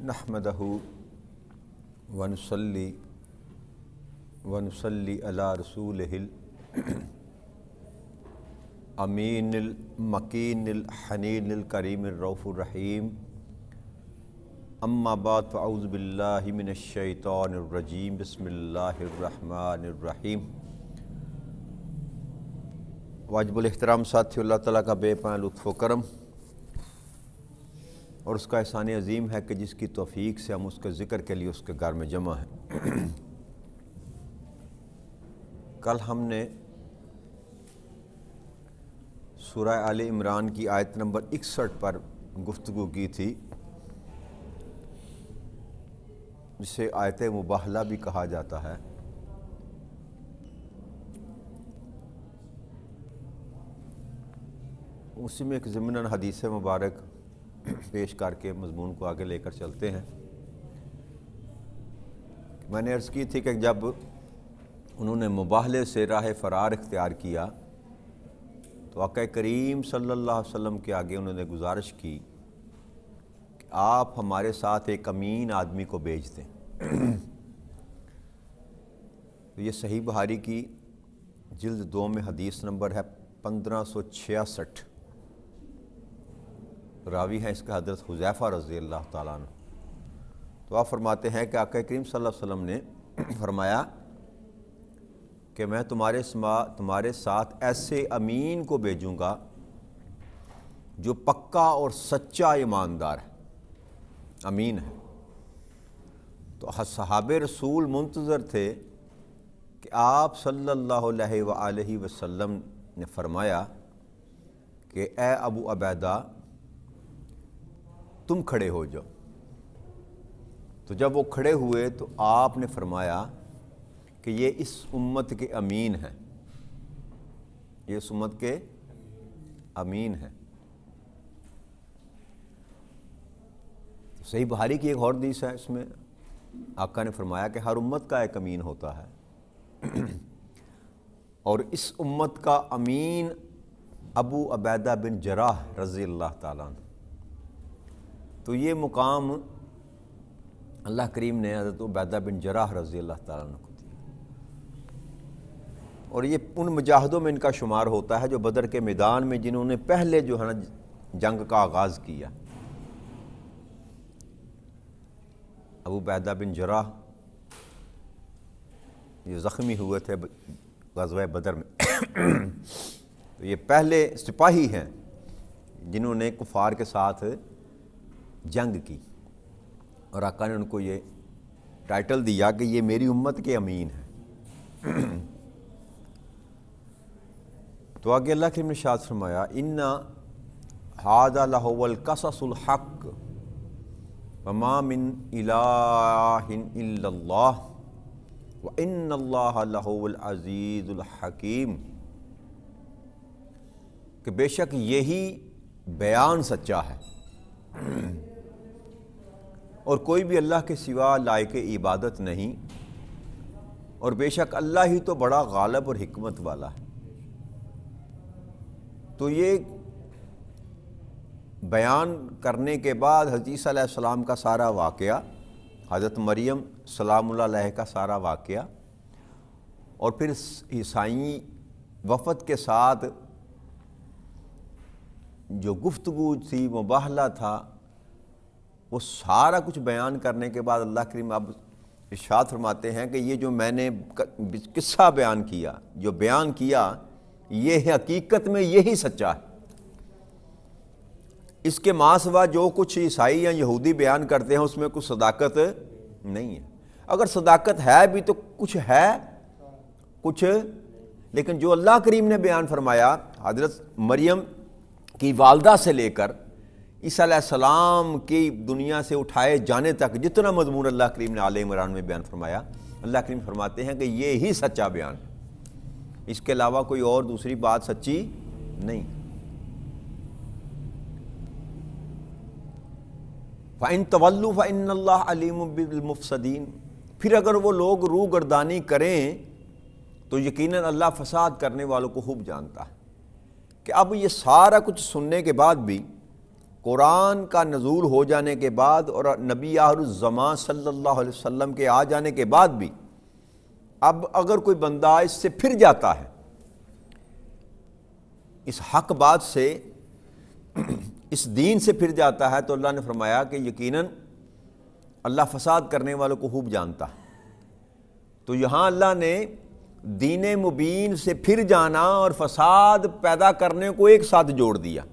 نحمدہ ونصلی علی رسولہ الامین المکین الحنین الکریم الرؤوف الرحیم اما بعد فاعوذ باللہ من الشیطان الرجیم بسم اللہ الرحمن الرحیم۔ واجب الاحترام ساتھی، اللہ تعالیٰ کا بے پناہ لطف و کرم اور اس کا احسان عظیم ہے کہ جس کی توفیق سے ہم اس کے ذکر کے لیے اس کے گھر میں جمع ہیں۔ کل ہم نے سورہ آل عمران کی آیت نمبر 61 پر گفتگو کی تھی، جسے آیت مباہلہ بھی کہا جاتا ہے۔ اسی میں ایک ضمناً حدیث مبارک پیش کر کے مضمون کو آگے لے کر چلتے ہیں۔ میں نے عرض کی تھی کہ جب انہوں نے مباہلے سے راہ فرار اختیار کیا تو آقا کریم صلی اللہ علیہ وسلم کے آگے انہوں نے گزارش کی کہ آپ ہمارے ساتھ ایک امین آدمی کو بھیج دیں۔ تو یہ صحیح بخاری کی جلد 2 میں حدیث نمبر ہے 1566۔ راوی ہیں اس کا حضرت حذیفہ رضی اللہ تعالیٰ عنہ۔ تو آپ فرماتے ہیں کہ آقا کریم صلی اللہ علیہ وسلم نے فرمایا کہ میں تمہارے ساتھ ایسے امین کو بھیجوں گا جو پکا اور سچا ایماندار ہے، امین ہے۔ تو صحابہ رسول منتظر تھے کہ آپ صلی اللہ علیہ وآلہ وسلم نے فرمایا کہ اے ابو عبیدہ تم کھڑے ہو جاؤ۔ تو جب وہ کھڑے ہوئے تو آپ نے فرمایا کہ یہ اس امت کے امین ہیں، یہ اس امت کے امین ہیں۔ صحیح بخاری کی ایک اور حدیث ہے، اس میں آقا نے فرمایا کہ ہر امت کا ایک امین ہوتا ہے، اور اس امت کا امین ابو عبیدہ بن جراح رضی اللہ تعالیٰ عنہ۔ تو یہ مقام اللہ کریم نے حضرت عبیدہ بن جراح رضی اللہ تعالیٰ عنہ کو دیا، اور یہ ان مجاہدوں میں ان کا شمار ہوتا ہے جو بدر کے میدان میں جنہوں نے پہلے جو ہے نا جنگ کا آغاز کیا۔ ابو عبیدہ بن جراح یہ زخمی ہوئے تھے غزوہ بدر میں، تو یہ پہلے سپاہی ہیں جنہوں نے کفار کے ساتھ جنگ کی، اور آقا نے ان کو یہ ٹائٹل دیا کہ یہ میری امت کے امین ہیں۔ تو آگے اللہ کریم نے ارشاد فرمایا ان ھذا لھو القصص الحق وما من الہ الا اللہ وان اللہ لھو العزیز الحکیم، کہ بے شک یہی بیان سچا ہے اور کوئی بھی اللہ کے سوا لائق عبادت نہیں، اور بے شک اللہ ہی تو بڑا غالب اور حکمت والا ہے۔ تو یہ بیان کرنے کے بعد حضرت عیسیٰ علیہ السلام کا سارا واقعہ، حضرت مریم سلام اللہ علیہ کا سارا واقعہ، اور پھر عیسائی وفد کے ساتھ جو گفتگو تھی، مباہلہ تھا، وہ سارا کچھ بیان کرنے کے بعد اللہ کریم اب ارشاد فرماتے ہیں کہ یہ جو میں نے قصہ بیان کیا، جو بیان کیا، یہ حقیقت میں یہی سچا ہے۔ اس کے ماں سوا جو کچھ عیسائی یا یہودی بیان کرتے ہیں اس میں کچھ صداقت نہیں ہے۔ اگر صداقت ہے بھی تو کچھ ہے کچھ، لیکن جو اللہ کریم نے بیان فرمایا حضرت مریم کی والدہ سے لے کر عیسیٰ علیہ السلام کی دنیا سے اٹھائے جانے تک جتنا مضمون اللہ کریم نے آل عمران میں بیان فرمایا، اللہ کریم فرماتے ہیں کہ یہ ہی سچا بیان ہے، اس کے علاوہ کوئی اور دوسری بات سچی نہیں۔ فَإِن تَوَلُّوا فَإِنَّ اللَّهَ عَلِيمٌ بِالْمُفْسِدِينَ، پھر اگر وہ لوگ روح گردانی کریں تو یقیناً اللہ فساد کرنے والوں کو خوب جانتا ہے۔ کہ اب یہ سارا کچھ سننے کے بعد بھی قرآن کا نزول ہو جانے کے بعد اور نبی آخر الزمان صلی اللہ علیہ وسلم کے آ جانے کے بعد بھی اب اگر کوئی بندہ اس سے پھر جاتا ہے، اس حق بات سے، اس دین سے پھر جاتا ہے، تو اللہ نے فرمایا کہ یقیناً اللہ فساد کرنے والوں کو خوب جانتا ہے۔ تو یہاں اللہ نے دین مبین سے پھر جانا اور فساد پیدا کرنے کو ایک ساتھ جوڑ دیا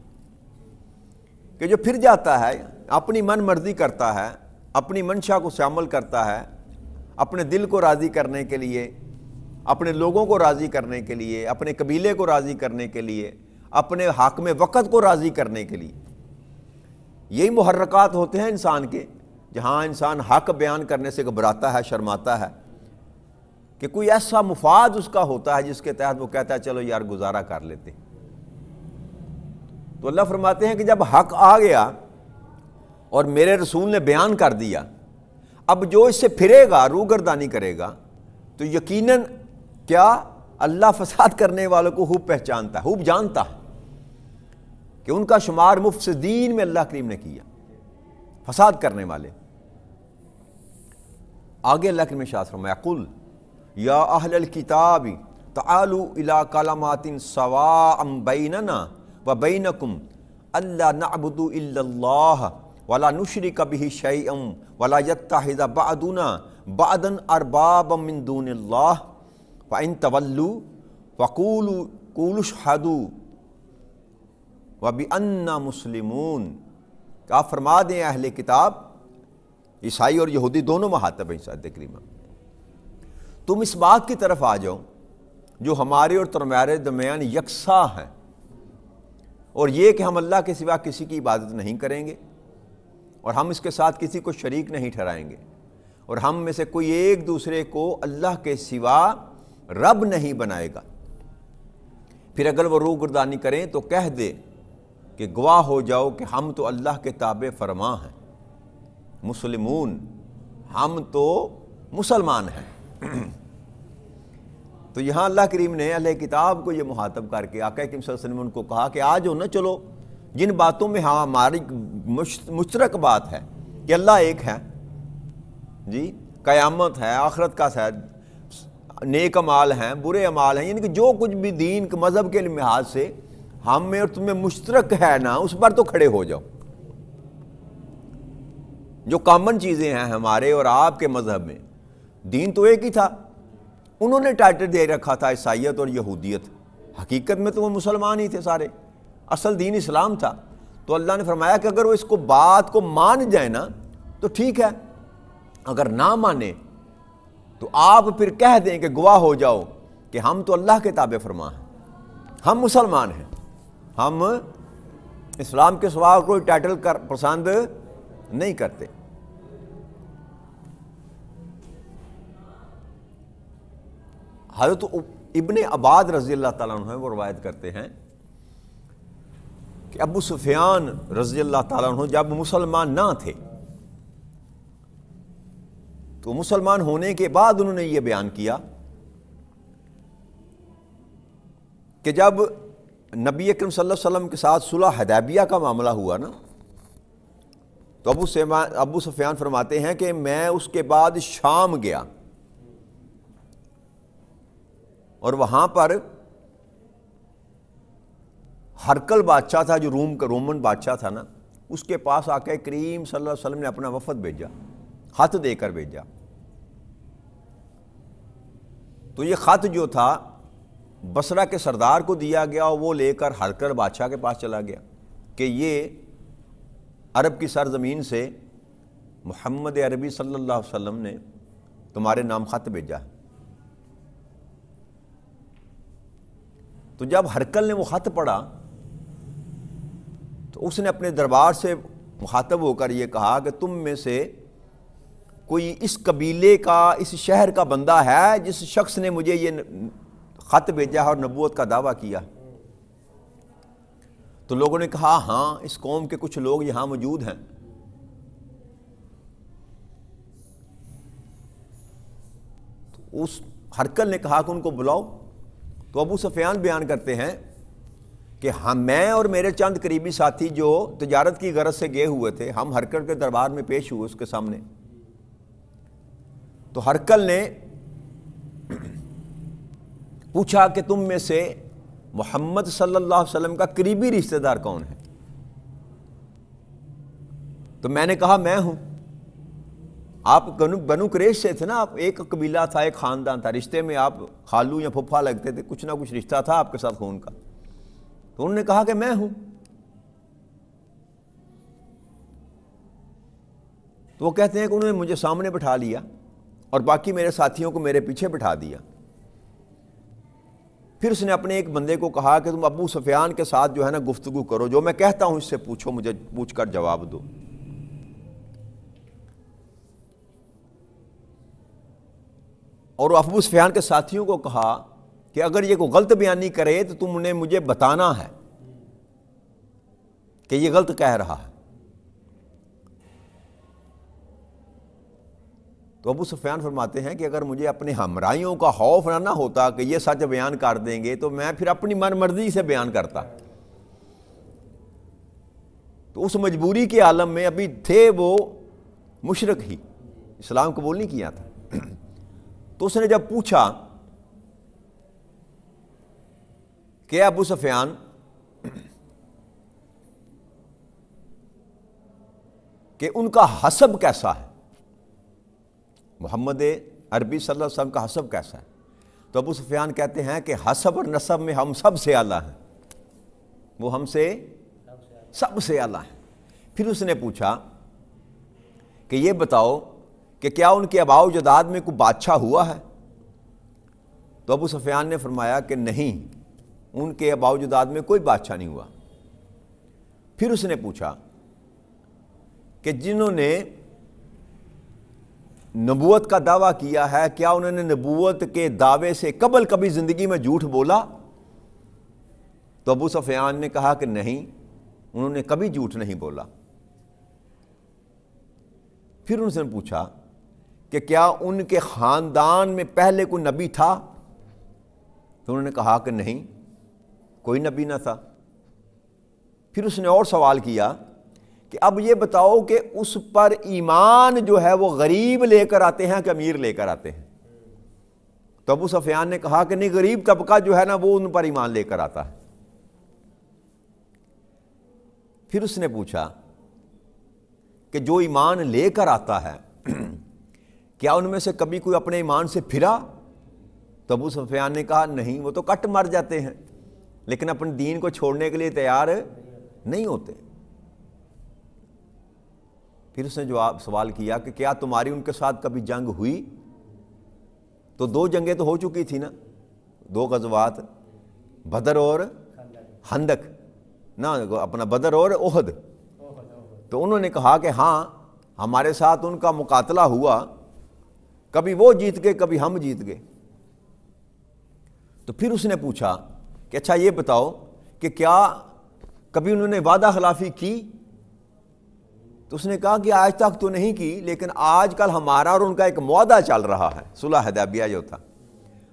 کہ جو پھر جاتا ہے، اپنی من مرضی کرتا ہے، اپنی منشا کو شامل کرتا ہے، اپنے دل کو راضی کرنے کے لیے، اپنے لوگوں کو راضی کرنے کے لیے، اپنے قبیلے کو راضی کرنے کے لیے، اپنے حاکم وقت کو راضی کرنے کے لیے، یہی محرکات ہوتے ہیں انسان کے، جہاں انسان حق بیان کرنے سے گھبراتا ہے، شرماتا ہے، کہ کوئی ایسا مفاد اس کا ہوتا ہے جس کے تحت وہ کہتا ہے چلو یار گزارا کر لیتے۔ تو اللہ فرماتے ہیں کہ جب حق آ گیا اور میرے رسول نے بیان کر دیا، اب جو اس سے پھرے گا، روگردانی کرے گا، تو یقیناً کیا اللہ فساد کرنے والوں کو خوب پہچانتا ہے، خوب جانتا ہے کہ ان کا شمار مفسدین میں اللہ کریم نے کیا، فساد کرنے والے۔ آگے اللہ کریم نے ارشاد فرمایا قل یا اہل الکتاب تعالوا الی کلمات سواء بیننا وبینکم الا نعبد الا اللہ ولا نشرک بہ شیئا ولا یتخذ بعضنا بعضا اربابا من دون اللہ فإن تولوا فقولوا اشہدوا وبأننا مسلمون۔ کہ آپ فرما دیں اہل کتاب، عیسائی اور یہودی دونوں مخاطب ہیں اس آیت کریمہ، تم اس بات کی طرف آ جاؤ جو ہمارے اور تمہارے درمیان یکساں ہے، اور یہ کہ ہم اللہ کے سوا کسی کی عبادت نہیں کریں گے اور ہم اس کے ساتھ کسی کو شریک نہیں ٹھہرائیں گے، اور ہم میں سے کوئی ایک دوسرے کو اللہ کے سوا رب نہیں بنائے گا۔ پھر اگر وہ روگردانی کریں تو کہہ دے کہ گواہ ہو جاؤ کہ ہم تو اللہ کے تابع فرما ہیں، مسلمون، ہم تو مسلمان ہیں۔ تو یہاں اللہ کریم نے اہل کتاب کو یہ مخاطب کر کے آقا کریم صلی اللہ علیہ وسلم ان کو کہا کہ آ جاؤ نا، چلو جن باتوں میں ہماری مشترک بات ہے کہ اللہ ایک ہے، جی قیامت ہے، آخرت کا ہے، نیک اعمال ہیں، برے اعمال ہیں، یعنی کہ جو کچھ بھی دین کے مذہب کے لحاظ سے ہم میں اور تمہیں مشترک ہے نا، اس پر تو کھڑے ہو جاؤ۔ جو کامن چیزیں ہیں ہمارے اور آپ کے مذہب میں، دین تو ایک ہی تھا، انہوں نے ٹائٹل دے رکھا تھا عیسائیت اور یہودیت، حقیقت میں تو وہ مسلمان ہی تھے سارے، اصل دین اسلام تھا۔ تو اللہ نے فرمایا کہ اگر وہ اس کو بات کو مان جائے نا تو ٹھیک ہے، اگر نہ مانے تو آپ پھر کہہ دیں کہ گواہ ہو جاؤ کہ ہم تو اللہ کے تابع فرما ہیں، ہم مسلمان ہیں، ہم اسلام کے سوا کوئی ٹائٹل پسند نہیں کرتے۔ حضرت ابن عباد رضی اللہ تعالیٰ عنہ وہ روایت کرتے ہیں کہ ابو سفیان رضی اللہ تعالیٰ عنہ جب مسلمان نہ تھے تو مسلمان ہونے کے بعد انہوں نے یہ بیان کیا کہ جب نبی اکرم صلی اللہ علیہ وسلم کے ساتھ صلح حدیبیہ کا معاملہ ہوا نا، تو ابو سفیان فرماتے ہیں کہ میں اس کے بعد شام گیا اور وہاں پر ہرکل بادشاہ تھا جو رومن بادشاہ تھا نا، اس کے پاس آقا کریم صلی اللہ علیہ وسلم نے اپنا وفد بھیجا، خط دے کر بھیجا۔ تو یہ خط جو تھا بصرہ کے سردار کو دیا گیا اور وہ لے کر ہرکل بادشاہ کے پاس چلا گیا کہ یہ عرب کی سرزمین سے محمد عربی صلی اللہ علیہ وسلم نے تمہارے نام خط بھیجا ہے۔ تو جب ہرکل نے وہ خط پڑھا تو اس نے اپنے دربار سے مخاطب ہو کر یہ کہا کہ تم میں سے کوئی اس قبیلے کا، اس شہر کا بندہ ہے جس شخص نے مجھے یہ خط بھیجا ہے اور نبوت کا دعویٰ کیا؟ تو لوگوں نے کہا ہاں، اس قوم کے کچھ لوگ یہاں موجود ہیں۔ تو اس ہرکل نے کہا کہ ان کو بلاؤ۔ تو ابو سفیان بیان کرتے ہیں کہ میں اور میرے چند قریبی ساتھی جو تجارت کی غرض سے گئے ہوئے تھے، ہم ہرکل کے دربار میں پیش ہوئے اس کے سامنے، تو ہرکل نے پوچھا کہ تم میں سے محمد صلی اللہ علیہ وسلم کا قریبی رشتہ دار کون ہے؟ تو میں نے کہا میں ہوں۔ آپ بنو قریش سے تھے نا، آپ ایک قبیلہ تھا، ایک خاندان تھا، رشتے میں آپ خالو یا پھپھا لگتے تھے، کچھ نہ کچھ رشتہ تھا آپ کے ساتھ خون کا۔ تو انہوں نے کہا کہ میں ہوں۔ تو وہ کہتے ہیں کہ انہوں نے مجھے سامنے بٹھا لیا اور باقی میرے ساتھیوں کو میرے پیچھے بٹھا دیا۔ پھر اس نے اپنے ایک بندے کو کہا کہ تم ابو سفیان کے ساتھ جو ہے نا گفتگو کرو، جو میں کہتا ہوں اس سے پوچھو، مجھے پوچھ کر جواب دو۔ اور ابو سفیان کے ساتھیوں کو کہا کہ اگر یہ کوئی غلط بیانی کرے تو تم نے مجھے بتانا ہے کہ یہ غلط کہہ رہا ہے۔ تو ابو سفیان فرماتے ہیں کہ اگر مجھے اپنے ہمراہیوں کا خوف نہ ہوتا کہ یہ سچ بیان کر دیں گے تو میں پھر اپنی من مرضی سے بیان کرتا۔ تو اس مجبوری کے عالم میں ابھی تھے وہ مشرک ہی، اسلام قبول نہیں کیا تھا۔ تو اس نے جب پوچھا کہ ابو سفیان کہ ان کا حسب کیسا ہے، محمد عربی صلی اللہ علیہ وسلم کا حسب کیسا ہے؟ تو ابو سفیان کہتے ہیں کہ حسب اور نسب میں ہم سب سے اعلیٰ ہیں، وہ ہم سے سب سے اعلیٰ ہیں۔ پھر اس نے پوچھا کہ یہ بتاؤ کہ کیا ان کے آباء و اجداد میں کوئی بادشاہ ہوا ہے؟ تو ابو سفیان نے فرمایا کہ نہیں، ان کے آباء و اجداد میں کوئی بادشاہ نہیں ہوا۔ پھر اس نے پوچھا کہ جنہوں نے نبوت کا دعویٰ کیا ہے، کیا انہوں نے نبوت کے دعوے سے قبل کبھی زندگی میں جھوٹ بولا؟ تو ابو سفیان نے کہا کہ نہیں، انہوں نے کبھی جھوٹ نہیں بولا۔ پھر ان سے پوچھا کہ کیا ان کے خاندان میں پہلے کوئی نبی تھا؟ تو انہوں نے کہا کہ نہیں، کوئی نبی نہ تھا۔ پھر اس نے اور سوال کیا کہ اب یہ بتاؤ کہ اس پر ایمان جو ہے وہ غریب لے کر آتے ہیں کہ امیر لے کر آتے ہیں؟ تو ابو سفیان نے کہا کہ نہیں، غریب طبقہ جو ہے نا وہ ان پر ایمان لے کر آتا ہے۔ پھر اس نے پوچھا کہ جو ایمان لے کر آتا ہے کیا ان میں سے کبھی کوئی اپنے ایمان سے پھرا؟ تو ابو سفیان نے کہا نہیں، وہ تو کٹ مر جاتے ہیں لیکن اپنے دین کو چھوڑنے کے لیے تیار نہیں ہوتے۔ پھر اس نے سوال کیا کہ کیا تمہاری ان کے ساتھ کبھی جنگ ہوئی؟ تو 2 جنگیں تو ہو چکی تھی نا، 2 غزوات، بدر اور خندق نا، اپنا بدر اور احد۔ تو انہوں نے کہا کہ ہاں ہمارے ساتھ ان کا مقاتلہ ہوا، کبھی وہ جیت گئے کبھی ہم جیت گئے۔ تو پھر اس نے پوچھا کہ اچھا یہ بتاؤ کہ کیا کبھی انہوں نے وعدہ خلافی کی؟ تو اس نے کہا کہ آج تک تو نہیں کی، لیکن آج کل ہمارا اور ان کا ایک معاہدہ چل رہا ہے، صلح حدیبیہ جو تھا،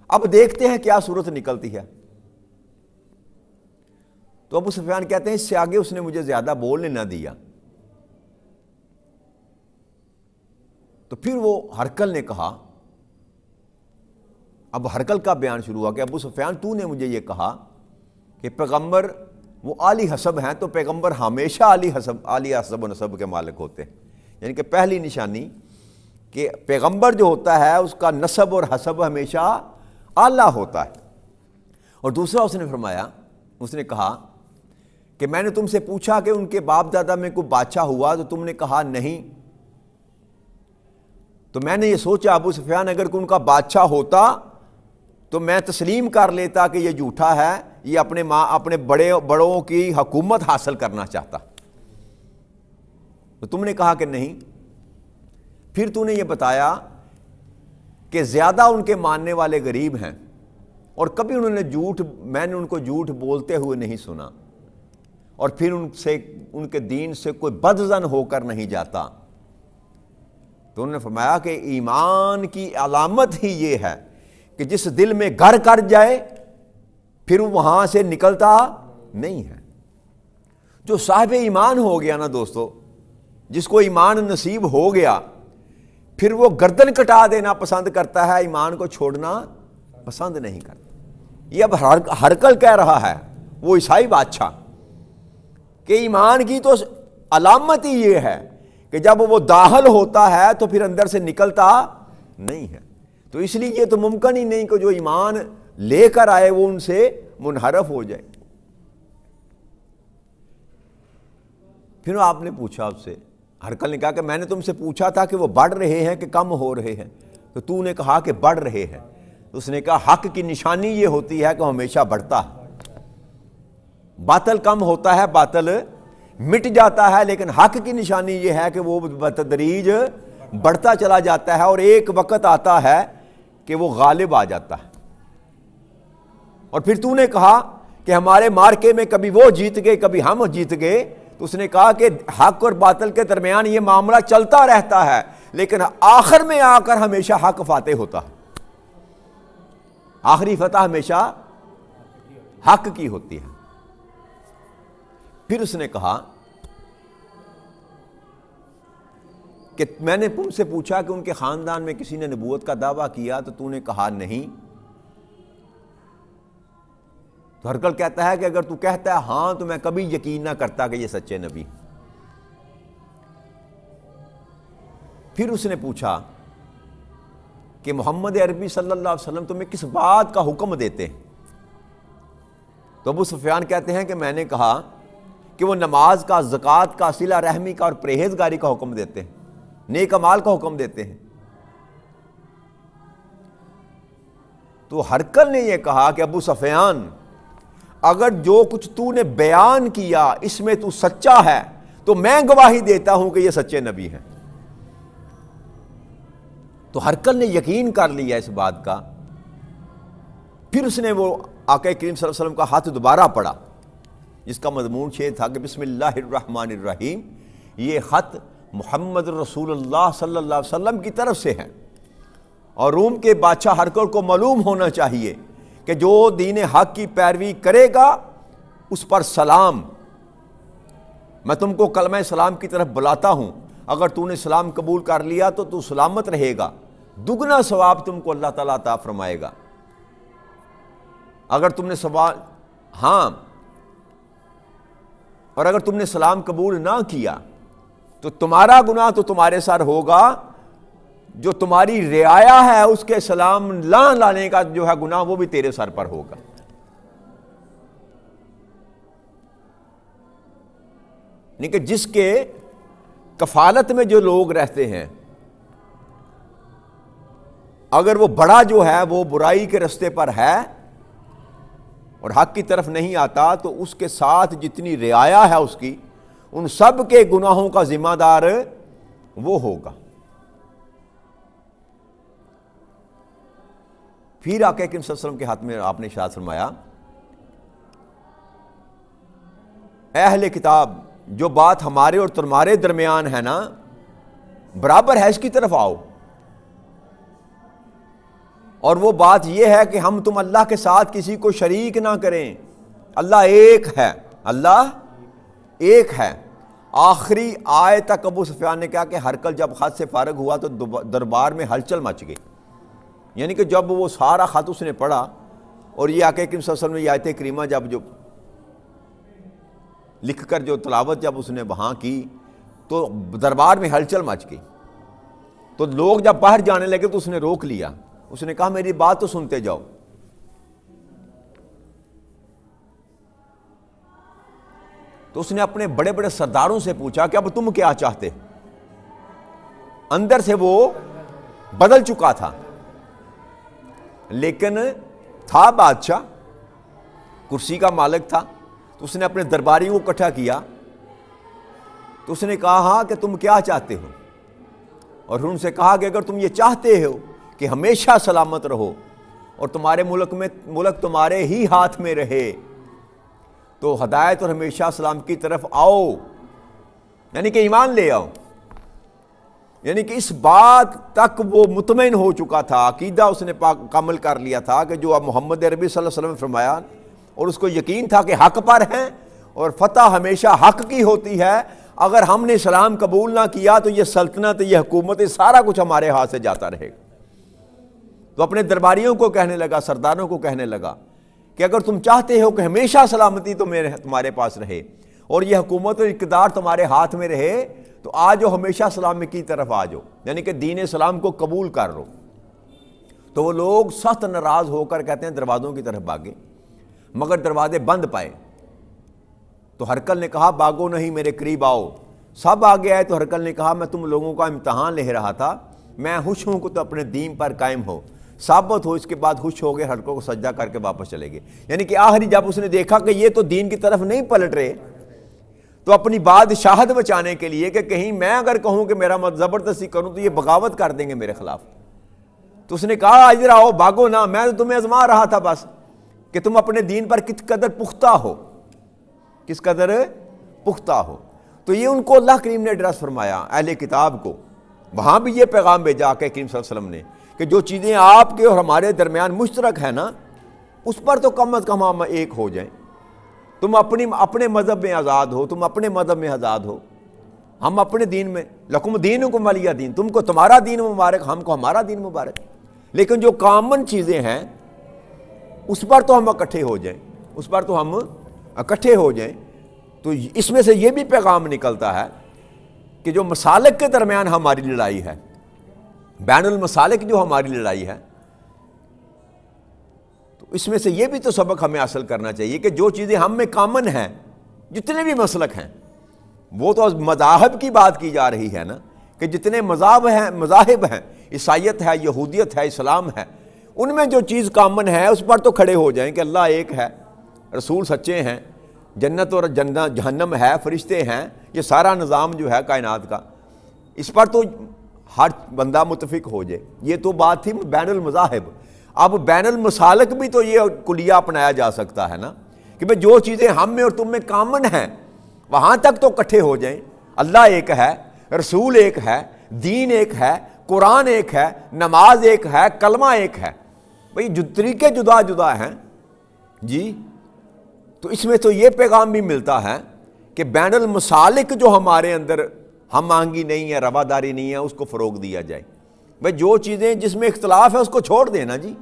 اب دیکھتے ہیں کیا صورت نکلتی ہے۔ تو ابو سفیان کہتے ہیں اس سے آگے اس نے مجھے زیادہ بولنے نہ دیا۔ تو پھر وہ ہرکل نے کہا، اب ہرکل کا بیان شروع ہوا کہ ابو سفیان تو نے مجھے یہ کہا کہ پیغمبر وہ عالی حسب ہیں، تو پیغمبر ہمیشہ عالی حسب و نسب کے مالک ہوتے ہیں، یعنی کہ پہلی نشانی کہ پیغمبر جو ہوتا ہے اس کا نسب اور حسب ہمیشہ اعلیٰ ہوتا ہے۔ اور دوسرا اس نے فرمایا، اس نے کہا کہ میں نے تم سے پوچھا کہ ان کے باپ دادا میں کوئی بادشاہ ہوا، تو تم نے کہا نہیں۔ تو میں نے یہ سوچا ابو سفیان اگر کوئی ان کا بادشاہ ہوتا تو میں تسلیم کر لیتا کہ یہ جھوٹا ہے، یہ اپنے بڑوں کی حکومت حاصل کرنا چاہتا۔ تو تم نے کہا کہ نہیں۔ پھر تو نے یہ بتایا کہ زیادہ ان کے ماننے والے غریب ہیں اور کبھی میں نے ان کو جھوٹ بولتے ہوئے نہیں سنا، اور پھر ان کے دین سے کوئی بدظن ہو کر نہیں جاتا۔ تو انہوں نے فرمایا کہ ایمان کی علامت ہی یہ ہے کہ جس دل میں گھر کر جائے پھر وہاں سے نکلتا نہیں ہے۔ جو صاحب ایمان ہو گیا نا دوستو، جس کو ایمان نصیب ہو گیا، پھر وہ گردن کٹا دینا پسند کرتا ہے، ایمان کو چھوڑنا پسند نہیں کرتا۔ یہ اب ہرقل کہہ رہا ہے، وہ عیسائی بادشاہ، کہ ایمان کی تو علامت ہی یہ ہے کہ جب وہ داخل ہوتا ہے تو پھر اندر سے نکلتا نہیں ہے۔ تو اس لیے یہ تو ممکن ہی نہیں کہ جو ایمان لے کر آئے وہ ان سے منحرف ہو جائے۔ پھر آپ نے پوچھا آپ سے، ہرقل نے کہا کہ میں نے تم سے پوچھا تھا کہ وہ بڑھ رہے ہیں کہ کم ہو رہے ہیں، تو نے کہا کہ بڑھ رہے ہیں۔ اس نے کہا حق کی نشانی یہ ہوتی ہے کہ وہ ہمیشہ بڑھتا ہے، باطل کم ہوتا ہے، باطل مٹ جاتا ہے، لیکن حق کی نشانی یہ ہے کہ وہ بتدریج بڑھتا چلا جاتا ہے، اور ایک وقت آتا ہے کہ وہ غالب آ جاتا ہے۔ اور پھر تو نے کہا کہ ہمارے مارکے میں کبھی وہ جیت گئے کبھی ہم جیت گئے، تو اس نے کہا کہ حق اور باطل کے درمیان یہ معاملہ چلتا رہتا ہے، لیکن آخر میں آ کر ہمیشہ حق فاتح ہوتا ہے، آخری فتح ہمیشہ حق کی ہوتی ہے۔ پھر اس نے کہا کہ میں نے تم سے پوچھا کہ ان کے خاندان میں کسی نے نبوت کا دعویٰ کیا، تو نے کہا نہیں۔ تو ہرقل کہتا ہے کہ اگر تو کہتا ہے ہاں تو میں کبھی یقین نہ کرتا کہ یہ سچے نبی۔ پھر اس نے پوچھا کہ محمد عربی صلی اللہ علیہ وسلم تمہیں کس بات کا حکم دیتے ہیں؟ تو ابو سفیان کہتے ہیں کہ میں نے کہا کہ وہ نماز کا، زکوٰۃ کا، صلہ رحمی کا اور پرہیزگاری کا حکم دیتے ہیں، نیک اعمال کا حکم دیتے ہیں۔ تو ہرقل نے یہ کہا کہ ابو سفیان، اگر جو کچھ تو نے بیان کیا اس میں تو سچا ہے تو میں گواہی دیتا ہوں کہ یہ سچے نبی ہیں۔ تو ہرقل نے یقین کر لیا اس بات کا۔ پھر اس نے وہ آقا کریم صلی اللہ علیہ وسلم کا ہاتھ دوبارہ پڑھا، جس کا مضمون یہ تھا کہ بسم اللہ الرحمن الرحیم، یہ خط محمد رسول اللہ صلی اللہ علیہ وسلم کی طرف سے ہے، اور روم کے بادشاہ ہرقل کو معلوم ہونا چاہیے کہ جو دین حق کی پیروی کرے گا اس پر سلام، میں تم کو کلمہ سلام کی طرف بلاتا ہوں، اگر تو نے سلام قبول کر لیا تو تو سلامت رہے گا، دگنا ثواب تم کو اللہ تعالیٰ عطا فرمائے گا۔ اگر تم نے اور اگر تم نے سلام قبول نہ کیا تو تمہارا گناہ تو تمہارے سر ہوگا، جو تمہاری رعایا ہے اس کے سلام نہ لانے کا جو ہے گناہ وہ بھی تیرے سر پر ہوگا۔ نہیں کہ جس کے کفالت میں جو لوگ رہتے ہیں، اگر وہ بڑا جو ہے وہ برائی کے رستے پر ہے اور حق کی طرف نہیں آتا، تو اس کے ساتھ جتنی رعایا ہے اس کی، ان سب کے گناہوں کا ذمہ دار وہ ہوگا۔ پھر آقا کریم صلی اللہ علیہ وسلم کے ہاتھ میں آپ نے ارشاد فرمایا، اے اہل کتاب، جو بات ہمارے اور تمہارے درمیان ہے نا برابر ہے، اس کی طرف آؤ۔ اور وہ بات یہ ہے کہ ہم تم اللہ کے ساتھ کسی کو شریک نہ کریں، اللہ ایک ہے، اللہ ایک ہے۔ آخری آیت تک ابو سفیان نے کہا کہ ہرقل جب خط سے فارغ ہوا تو دربار میں ہلچل مچ گئی، یعنی کہ جب وہ سارا خط اس نے پڑھا اور یہ آقا کریم صلی اللہ علیہ وسلم نے یہ آیت کریمہ جو لکھ کر جو تلاوت جب اس نے وہاں کی تو دربار میں ہلچل مچ گئی۔ تو لوگ جب باہر جانے لگے تو اس نے روک لیا، اس نے کہا میری بات تو سنتے جاؤ۔ تو اس نے اپنے بڑے بڑے سرداروں سے پوچھا کہ اب تم کیا چاہتے؟ اندر سے وہ بدل چکا تھا، لیکن تھا بادشاہ، کرسی کا مالک تھا۔ تو اس نے اپنے درباریوں کو اکٹھا کیا، تو اس نے کہا کہ تم کیا چاہتے ہو؟ اور ان سے کہا کہ اگر تم یہ چاہتے ہو کہ ہمیشہ سلامت رہو اور تمہارے ملک تمہارے ہی ہاتھ میں رہے تو ہدایت اور ہمیشہ سلام کی طرف آؤ، یعنی کہ ایمان لے آؤ۔ یعنی کہ اس بات تک وہ مطمئن ہو چکا تھا، عقیدہ اس نے کامل کر لیا تھا کہ جو اب محمد عربی صلی اللہ علیہ وسلم نے فرمایا اور اس کو یقین تھا کہ حق پر ہیں اور فتح ہمیشہ حق کی ہوتی ہے، اگر ہم نے اسلام قبول نہ کیا تو یہ سلطنت، یہ حکومت، سارا کچھ ہمارے ہاتھ سے جاتا رہے گا۔ تو اپنے درباریوں کو کہنے لگا، سرداروں کو کہنے لگا کہ اگر تم چاہتے ہو کہ ہمیشہ سلامتی تمہارے پاس رہے اور یہ حکومت اور اقتدار تمہارے ہاتھ میں رہے تو آجو، ہمیشہ سلامتی کی طرف آجو، یعنی کہ دین اسلام کو قبول کر لو۔ تو وہ لوگ سخت ناراض ہو کر کہتے ہیں دروازوں کی طرف بھاگے، مگر دروازے بند پائے۔ تو ہرقل نے کہا بھاگو نہیں، میرے قریب آؤ۔ سب آگے آئے تو ہرقل نے کہا میں تم لوگوں کا امتحان لے رہا تھا، میں خوش ہوں کہ تو اپنے دین پر قائم ہو، ثابت ہو۔ اس کے بعد خوش ہو گئے، ہرقل کو سجدہ کر کے واپس چلے گئے۔ یعنی کہ آخری جب اس نے دیکھا کہ یہ تو دین کی طرف نہیں پلٹ رہے، تو اپنی بادشاہت بچانے کے لیے کہ کہیں میں اگر کہوں کہ میرا مت زبردستی کروں تو یہ بغاوت کر دیں گے میرے خلاف، تو اس نے کہا ادھر آؤ، بھاگو نہ، میں تو تمہیں آزما رہا تھا بس کہ تم اپنے دین پر کس قدر پختہ ہو، کس قدر پختہ ہو۔ تو یہ ان کو اللہ کریم نے ایڈریس فرمایا، اہل کتاب کو، وہاں بھی یہ پیغام بھیجا کہ کریم صلی اللہ علیہ وسلم نے کہ جو چیزیں آپ کے اور ہمارے درمیان مشترک ہیں نا، اس پر تو کم از کم ہم ایک ہو جائیں۔ تم اپنے مذہب میں آزاد ہو، تم اپنے مذہب میں آزاد ہو، ہم اپنے دین میں، لکم دینکم ولی دین، تم کو تمہارا دین مبارک، ہم کو ہمارا دین مبارک، لیکن جو کامن چیزیں ہیں اس پر تو ہم اکٹھے ہو جائیں، اس پر تو ہم اکٹھے ہو جائیں۔ تو اس میں سے یہ بھی پیغام نکلتا ہے کہ جو مسالک کے درمیان ہماری لڑائی ہے، بین المسالک جو ہماری لڑائی ہے، تو اس میں سے یہ بھی تو سبق ہمیں حاصل کرنا چاہیے کہ جو چیزیں ہم میں کامن ہیں، جتنے بھی مسلک ہیں، وہ تو مذاہب کی بات کی جا رہی ہے نا، کہ جتنے مذاہب ہیں، عیسائیت ہے، یہودیت ہے، اسلام ہے، ان میں جو چیز کامن ہے اس پر تو کھڑے ہو جائیں کہ اللہ ایک ہے، رسول سچے ہیں، جنت اور جہنم ہے، فرشتے ہیں، یہ سارا نظام جو ہے کائنات کا، اس پر تو ہر بندہ متفق ہو جائے۔ یہ تو بات تھی بین المذاہب۔ اب بین المسالک بھی تو یہ کلیہ اپنایا جا سکتا ہے نا، کہ بھئی جو چیزیں ہم میں اور تم میں کامن ہیں وہاں تک تو اکٹھے ہو جائیں۔ اللہ ایک ہے، رسول ایک ہے، دین ایک ہے، قرآن ایک ہے، نماز ایک ہے، کلمہ ایک ہے، بھئی جو طریقے جدا جدا ہیں جی۔ تو اس میں تو یہ پیغام بھی ملتا ہے کہ بین المسالک جو ہمارے اندر ہم آہنگی نہیں ہے، رواداری نہیں ہے، اس کو فروغ دیا جائے۔ بھئی جو چیزیں جس میں اختلاف ہے اس کو چھوڑ دینا جی،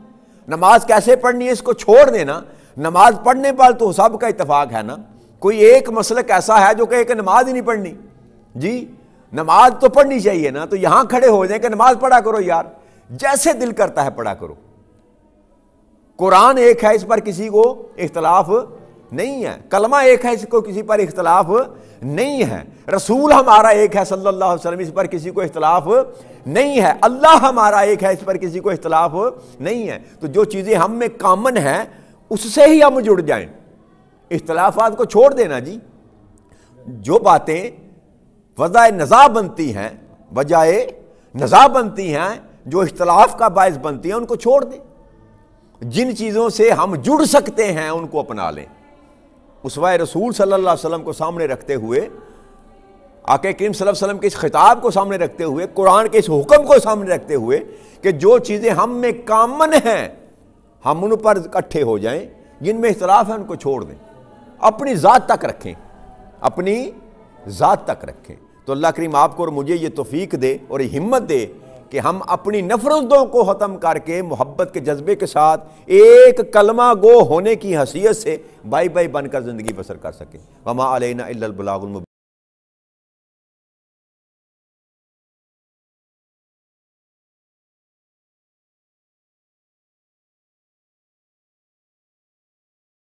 نماز کیسے پڑھنی ہے اس کو چھوڑ دینا، نماز پڑھنے پر تو سب کا اتفاق ہے نا، کوئی ایک مسلک ایسا ہے جو کہے کہ نماز ہی نہیں پڑھنی جی، نماز تو پڑھنی چاہیے نا، تو یہاں کھڑے ہو جائیں کہ نماز پڑھا کرو یار، جیسے دل کرتا ہے پڑھا کرو۔ قرآن ایک ہے، اس پر کسی کو اختلاف نہیں ہے، کلمہ ایک ہے، اس کو کسی پر اختلاف نہیں ہے، رسول ہمارا ایک ہے صلی اللہ علیہ وسلم، اس پر کسی کو اختلاف نہیں ہے، اللہ ہمارا ایک ہے، اس پر کسی کو اختلاف نہیں ہے۔ تو جو چیزیں ہم میں کامن ہیں اس سے ہی ہم جڑ جائیں، اختلافات کو چھوڑ دینا جی۔ جو باتیں وجہ نزاع بنتی ہیں، وجہ نزاع بنتی ہیں، جو اختلاف کا باعث بنتی ہیں، ان کو چھوڑ دیں۔ جن چیزوں سے ہم جڑ سکتے ہیں ان کو اپنا لیں۔ اسوہ رسول صلی اللہ علیہ وسلم کو سامنے رکھتے ہوئے، آقا کریم صلی اللہ علیہ وسلم کے اس خطاب کو سامنے رکھتے ہوئے، قرآن کے اس حکم کو سامنے رکھتے ہوئے کہ جو چیزیں ہم میں کامن ہیں ہم ان پر اکٹھے ہو جائیں، جن میں اختلاف ہے ان کو چھوڑ دیں، اپنی ذات تک رکھیں، اپنی ذات تک رکھیں۔ تو اللہ کریم آپ کو اور مجھے یہ توفیق دے اور یہ ہمت دے کہ ہم اپنی نفرتوں کو ختم کر کے محبت کے جذبے کے ساتھ ایک کلمہ گو ہونے کی حیثیت سے بائی بائی بن کر زندگی بسر کر سکیں۔ وما علینا الا البلاغ المبین۔